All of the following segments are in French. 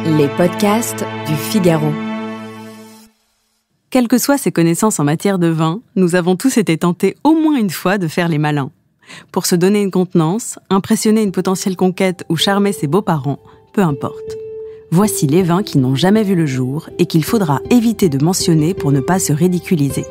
Les podcasts du Figaro. Quelles que soient ses connaissances en matière de vin, nous avons tous été tentés au moins une fois de faire les malins. Pour se donner une contenance, impressionner une potentielle conquête ou charmer ses beaux-parents, peu importe. Voici les vins qui n'ont jamais vu le jour et qu'il faudra éviter de mentionner pour ne pas se ridiculiser.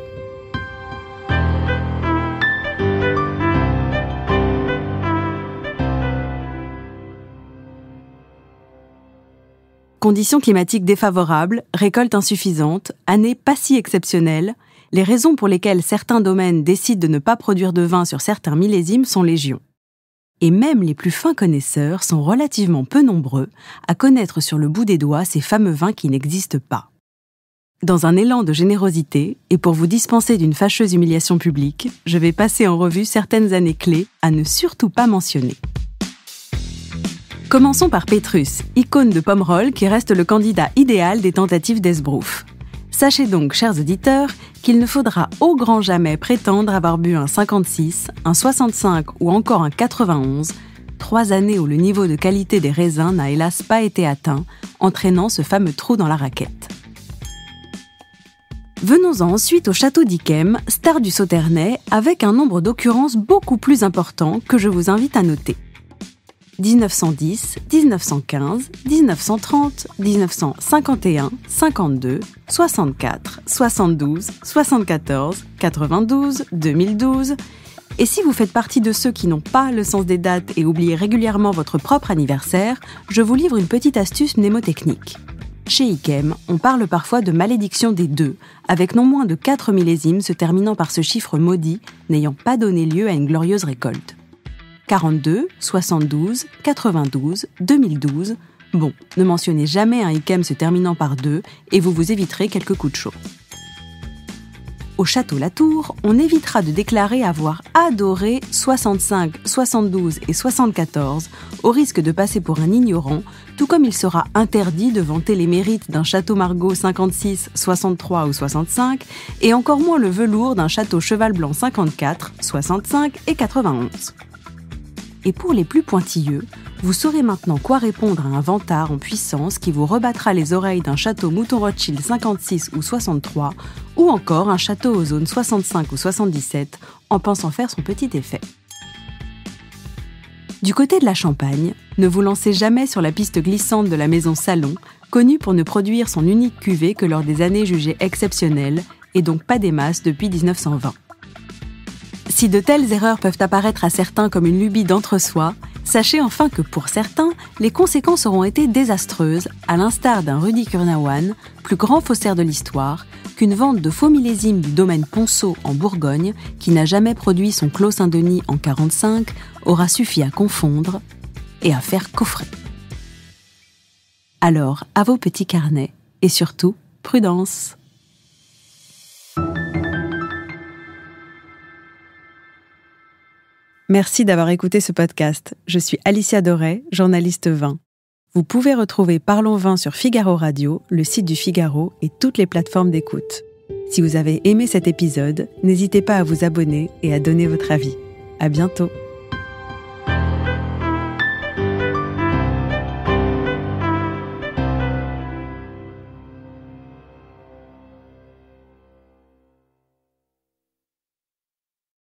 Conditions climatiques défavorables, récolte insuffisante, année pas si exceptionnelle, les raisons pour lesquelles certains domaines décident de ne pas produire de vin sur certains millésimes sont légion. Et même les plus fins connaisseurs sont relativement peu nombreux à connaître sur le bout des doigts ces fameux vins qui n'existent pas. Dans un élan de générosité, et pour vous dispenser d'une fâcheuse humiliation publique, je vais passer en revue certaines années clés à ne surtout pas mentionner. Commençons par Pétrus, icône de Pomerol qui reste le candidat idéal des tentatives d'Esbrouf. Sachez donc, chers auditeurs, qu'il ne faudra au grand jamais prétendre avoir bu un 56, un 65 ou encore un 91, 3 années où le niveau de qualité des raisins n'a hélas pas été atteint, entraînant ce fameux trou dans la raquette. Venons-en ensuite au château d'Yquem, star du Sauternais, avec un nombre d'occurrences beaucoup plus important que je vous invite à noter. 1910, 1915, 1930, 1951, 52, 64, 72, 74, 92, 2012. Et si vous faites partie de ceux qui n'ont pas le sens des dates et oubliez régulièrement votre propre anniversaire, je vous livre une petite astuce mnémotechnique. Chez Yquem, on parle parfois de malédiction des 2, avec non moins de 4 millésimes se terminant par ce chiffre maudit, n'ayant pas donné lieu à une glorieuse récolte. 42, 72, 92, 2012. Bon, ne mentionnez jamais un Yquem se terminant par 2 et vous vous éviterez quelques coups de chaud. Au château Latour, on évitera de déclarer avoir adoré 65, 72 et 74 au risque de passer pour un ignorant, tout comme il sera interdit de vanter les mérites d'un château Margaux 56, 63 ou 65 et encore moins le velours d'un château Cheval Blanc 54, 65 et 91. Et pour les plus pointilleux, vous saurez maintenant quoi répondre à un vantard en puissance qui vous rebattra les oreilles d'un château Mouton Rothschild 56 ou 63, ou encore un château aux zones 65 ou 77, en pensant faire son petit effet. Du côté de la Champagne, ne vous lancez jamais sur la piste glissante de la maison Salon, connue pour ne produire son unique cuvée que lors des années jugées exceptionnelles, et donc pas des masses depuis 1920. Si de telles erreurs peuvent apparaître à certains comme une lubie d'entre-soi, sachez enfin que pour certains, les conséquences auront été désastreuses, à l'instar d'un Rudy Kurnawan, plus grand faussaire de l'histoire, qu'une vente de faux millésimes du domaine Ponceau en Bourgogne, qui n'a jamais produit son Clos Saint-Denis en 45, aura suffi à confondre et à faire coffrer. Alors, à vos petits carnets, et surtout, prudence. Merci d'avoir écouté ce podcast. Je suis Alicia Doré, journaliste vin. Vous pouvez retrouver Parlons Vin sur Figaro Radio, le site du Figaro et toutes les plateformes d'écoute. Si vous avez aimé cet épisode, n'hésitez pas à vous abonner et à donner votre avis. À bientôt.